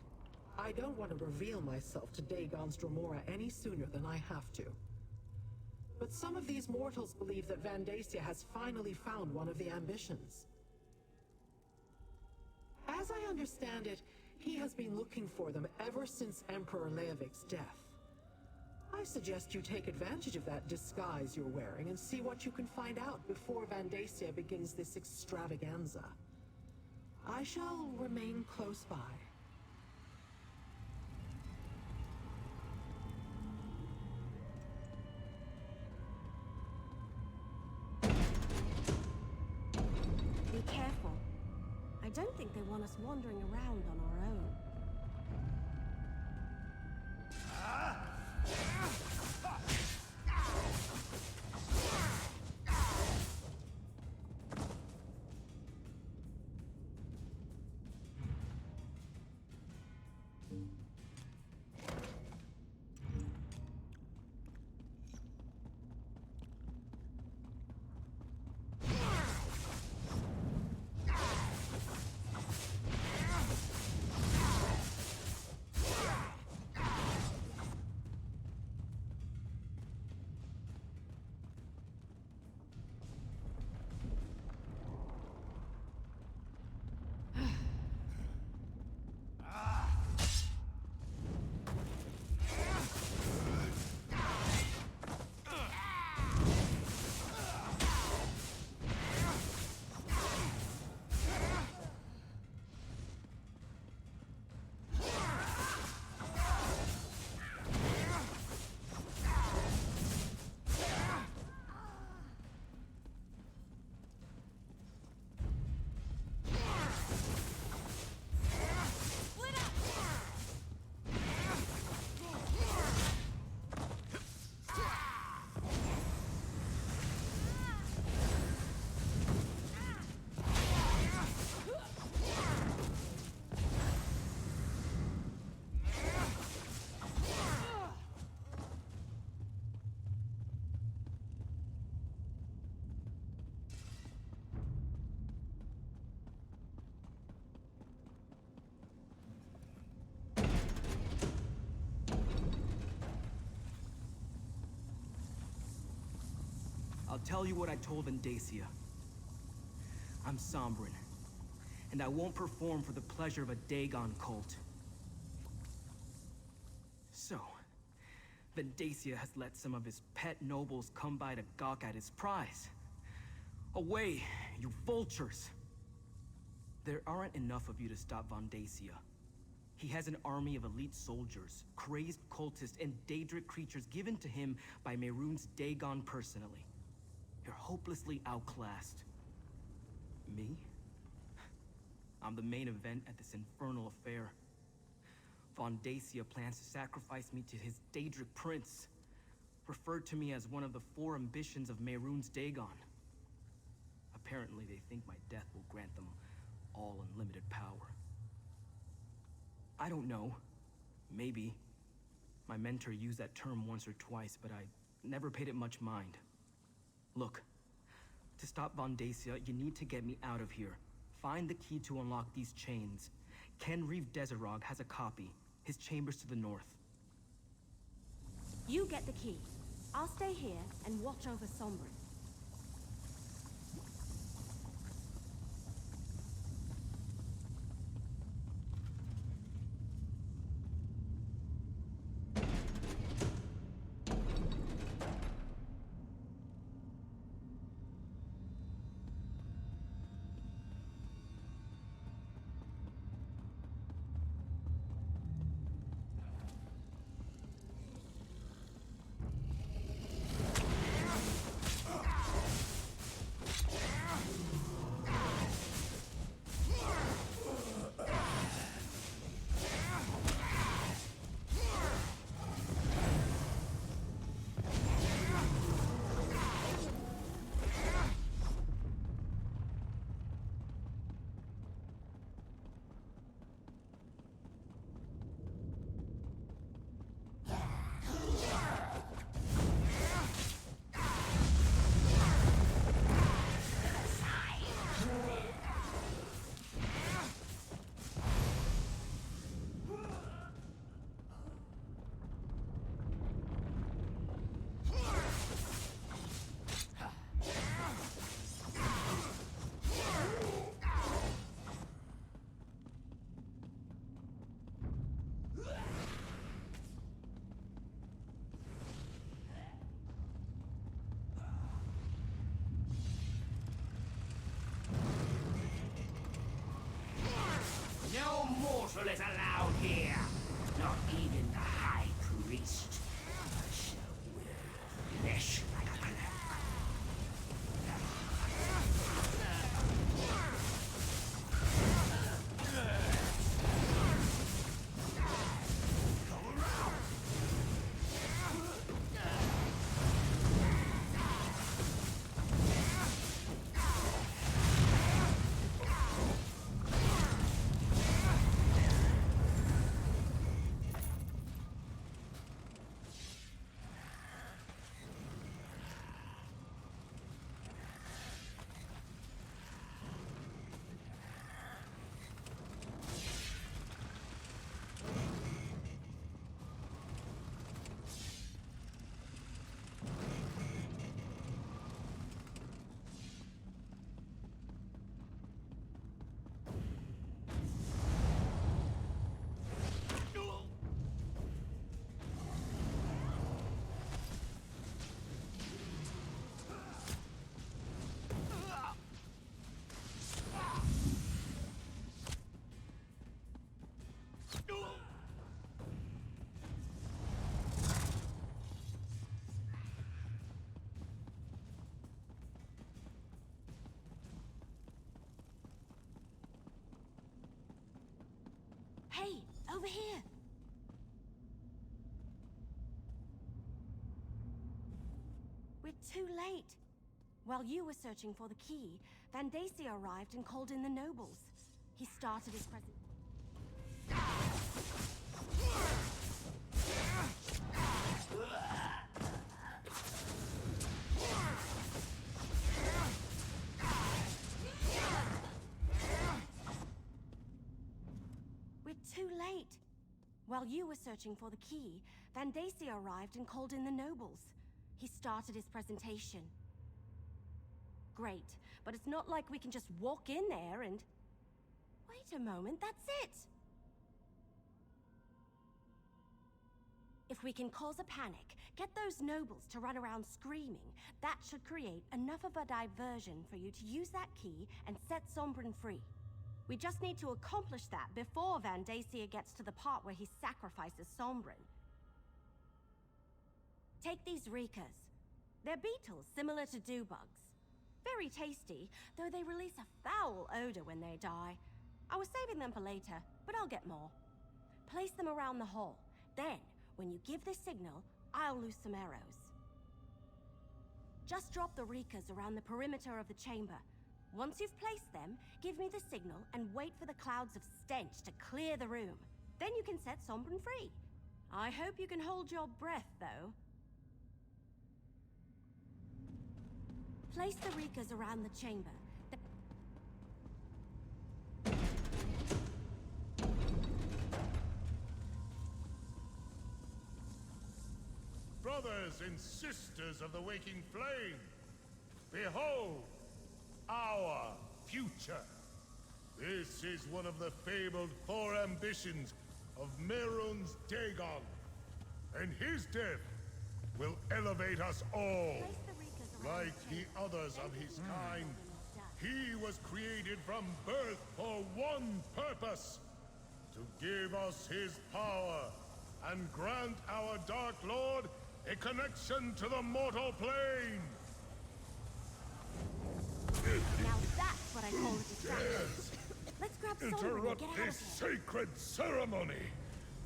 S4: I don't want to reveal myself to Dagon's Dromora any sooner than I have to. But some of these mortals believe that Vandacia has finally found one of the ambitions. As I understand it, he has been looking for them ever since Emperor Leovik's death. I suggest you take advantage of that disguise you're wearing and see what you can find out before Vandacia begins this extravaganza. I shall remain close by.
S3: Be careful. I don't think they want us wandering around on our own.
S13: I'll tell you what I told Vandacia. I'm Sombrin, and I won't perform for the pleasure of a Dagon cult. So, Vendacia has let some of his pet nobles come by to gawk at his prize. Away, you vultures! There aren't enough of you to stop Vendacia. He has an army of elite soldiers, crazed cultists, and Daedric creatures given to him by Mehrunes Dagon personally. You're hopelessly outclassed. Me? I'm the main event at this infernal affair. Vendacia plans to sacrifice me to his Daedric prince, referred to me as one of the 4 ambitions of Mehrunes Dagon. Apparently they think my death will grant them all unlimited power. I don't know. Maybe. My mentor used that term once or twice, but I never paid it much mind. Look, to stop Vendacia, you need to get me out of here. Find the key to unlock these chains. Ken Reeve Desirog has a copy. His chambers to the north.
S3: You get the key. I'll stay here and watch over Sombrin.
S14: No mortal is allowed here. Not even the High Priest. I shall wear flesh like a cloak.
S3: Hey, over here! We're too late. While you were searching for the key, Vendacia arrived and called in the nobles. He started his present. We're too late. While you were searching for the key, Vendacia arrived and called in the nobles. He started his presentation. Great, but it's not like we can just walk in there and... Wait a moment, that's it! If we can cause a panic, get those nobles to run around screaming, that should create enough of a diversion for you to use that key and set Sombrin free. We just need to accomplish that before Vandacia gets to the part where he sacrifices Sombrin. Take these Rikas. They're beetles similar to dewbugs. Very tasty, though they release a foul odor when they die. I was saving them for later, but I'll get more. Place them around the hall. Then, when you give this signal, I'll loose some arrows. Just drop the Rikas around the perimeter of the chamber. Once you've placed them, give me the signal and wait for the clouds of stench to clear the room. Then you can set Sombrin free. I hope you can hold your breath, though. Place the Rikas around the chamber.
S15: Brothers and sisters of the waking flame, behold our future. This is one of the fabled 4 ambitions of Merun's Dagon, and his death will elevate us all. Like the others of his kind, he was created from birth for one purpose: to give us his power and grant our Dark Lord a connection to the mortal plane.
S3: Now that's what I call a distraction.
S15: Yes.
S3: Let's grab Sombrin and
S15: Interrupt
S3: get out of
S15: this
S3: here.
S15: sacred ceremony.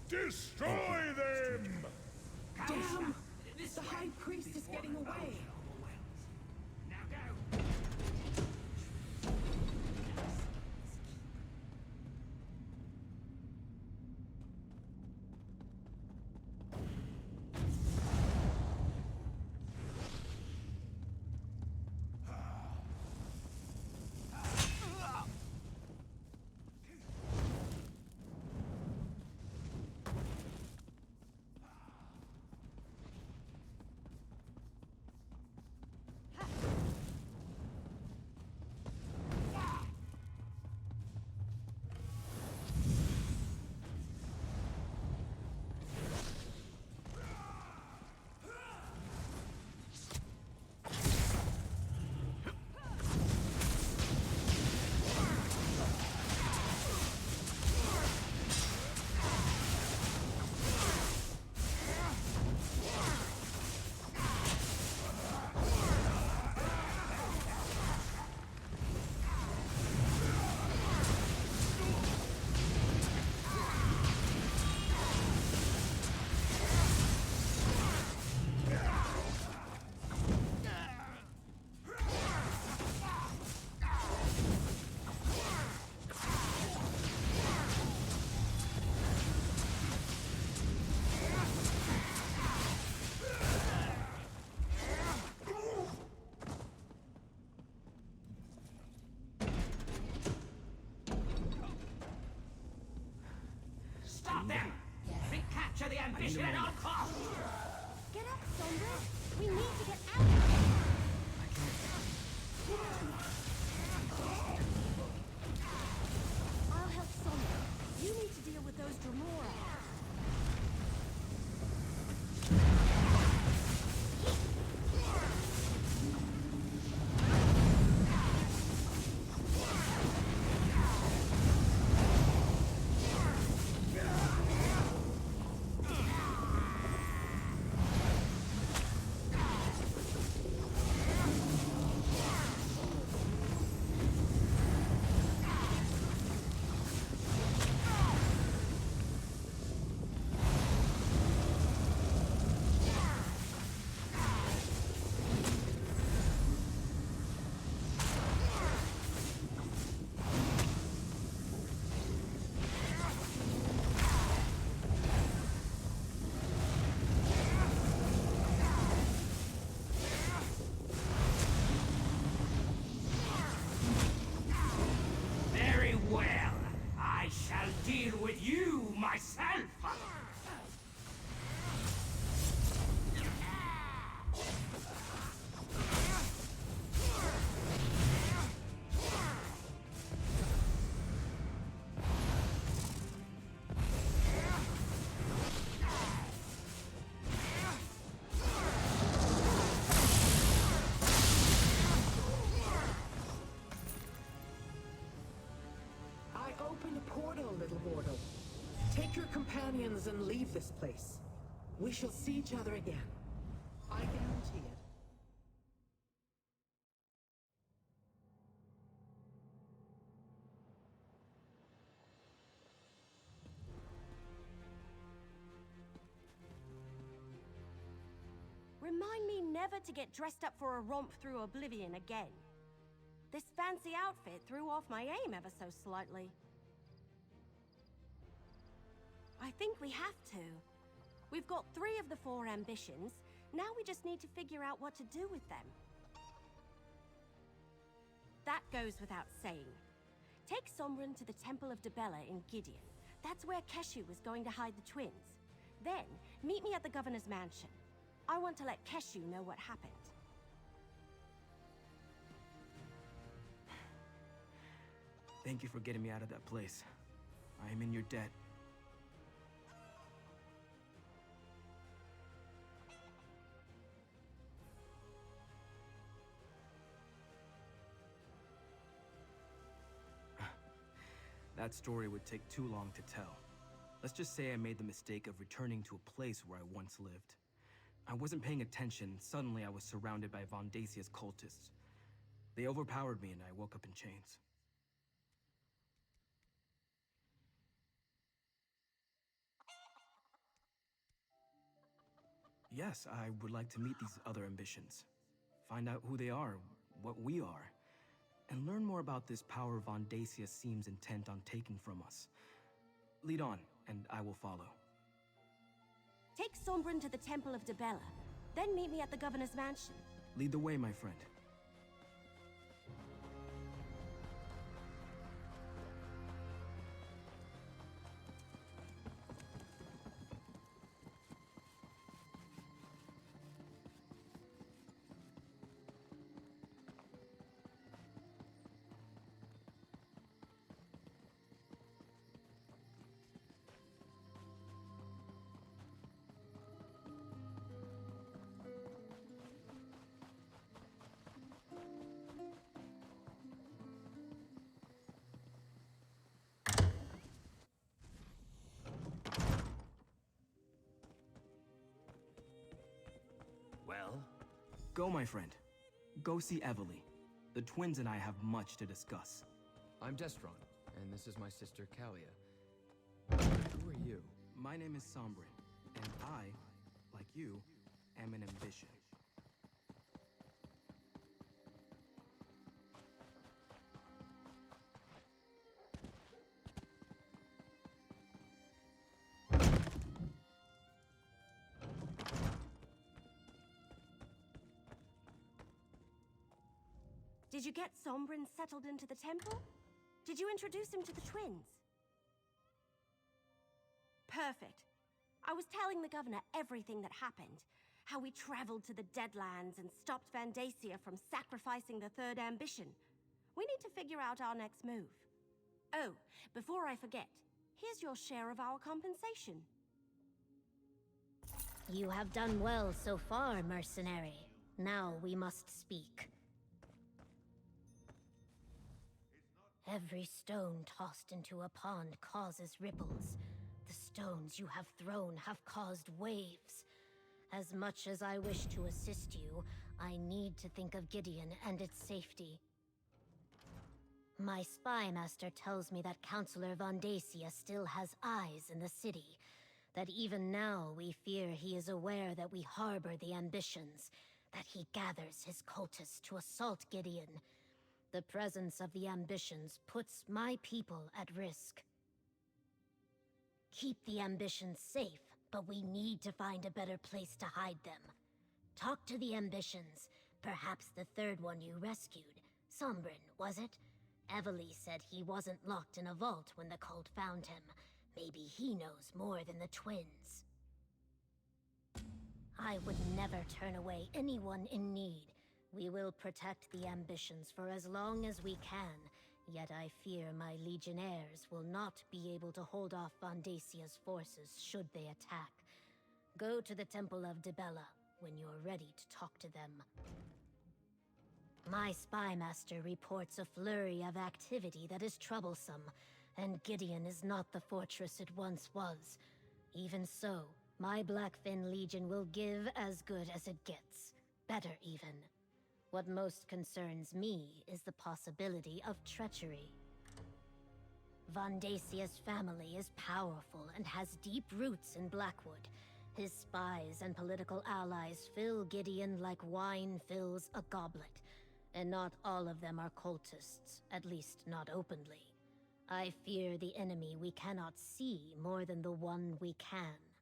S15: Destroy them.
S4: Damn! The High Priest is getting away.
S14: Stop them! Recapture the ambition at all costs!
S3: Get up, Sombrin! We need to get out of here! I'll help Sombrin. You need to deal with those Dremora.
S4: companions and leave this place. We shall see each other again. I guarantee it.
S3: Remind me never to get dressed up for a romp through oblivion again. This fancy outfit threw off my aim ever so slightly. I think we have to. We've got 3 of the 4 ambitions. Now we just need to figure out what to do with them. That goes without saying. Take Sombrin to the Temple of Debella in Gideon. That's where Keshu was going to hide the twins. Then, meet me at the Governor's mansion. I want to let Keshu know what happened.
S13: Thank you for getting me out of that place. I am in your debt. That story would take too long to tell. Let's just say I made the mistake of returning to a place where I once lived. I wasn't paying attention, suddenly I was surrounded by Vondasia's cultists. They overpowered me and I woke up in chains. Yes, I would like to meet these other ambitions. Find out who they are, what we are, and learn more about this power Vondacia seems intent on taking from us. Lead on, and I will follow.
S3: Take Sombrin to the Temple of Debella, then meet me at the Governor's mansion.
S13: Lead the way, my friend.
S5: Well?
S13: Go, my friend. Go see Evely. The twins and I have much to discuss.
S5: I'm Destron, and this is my sister Kalia. Who are you?
S13: My name is Sombrin, and I, like you, am an ambition.
S3: Did you get Sombrin settled into the temple? Did you introduce him to the twins? Perfect. I was telling the governor everything that happened. How we traveled to the Deadlands and stopped Vandacia from sacrificing the 3rd ambition. We need to figure out our next move. Oh, before I forget, here's your share of our compensation.
S8: You have done well so far, mercenary. Now we must speak. Every stone tossed into a pond causes ripples. The stones you have thrown have caused waves. As much as I wish to assist you, I need to think of Gideon and its safety. My spy master tells me that Councillor Vondacia still has eyes in the city. That even now we fear he is aware that we harbor the ambitions. That he gathers his cultists to assault Gideon. The presence of the ambitions puts my people at risk. Keep the ambitions safe, but we need to find a better place to hide them. Talk to the ambitions. Perhaps the 3rd one you rescued. Sombrin, was it? Evely said he wasn't locked in a vault when the cult found him. Maybe he knows more than the twins. I would never turn away anyone in need. We will protect the ambitions for as long as we can, yet I fear my legionnaires will not be able to hold off Vondacia's forces should they attack. Go to the Temple of Debella when you're ready to talk to them. My spy master reports a flurry of activity that is troublesome, and Gideon is not the fortress it once was. Even so, my Blackfin Legion will give as good as it gets. Better, even. What most concerns me is the possibility of treachery. Vandasia's family is powerful and has deep roots in Blackwood. His spies and political allies fill Gideon like wine fills a goblet, and not all of them are cultists, at least not openly. I fear the enemy we cannot see more than the one we can.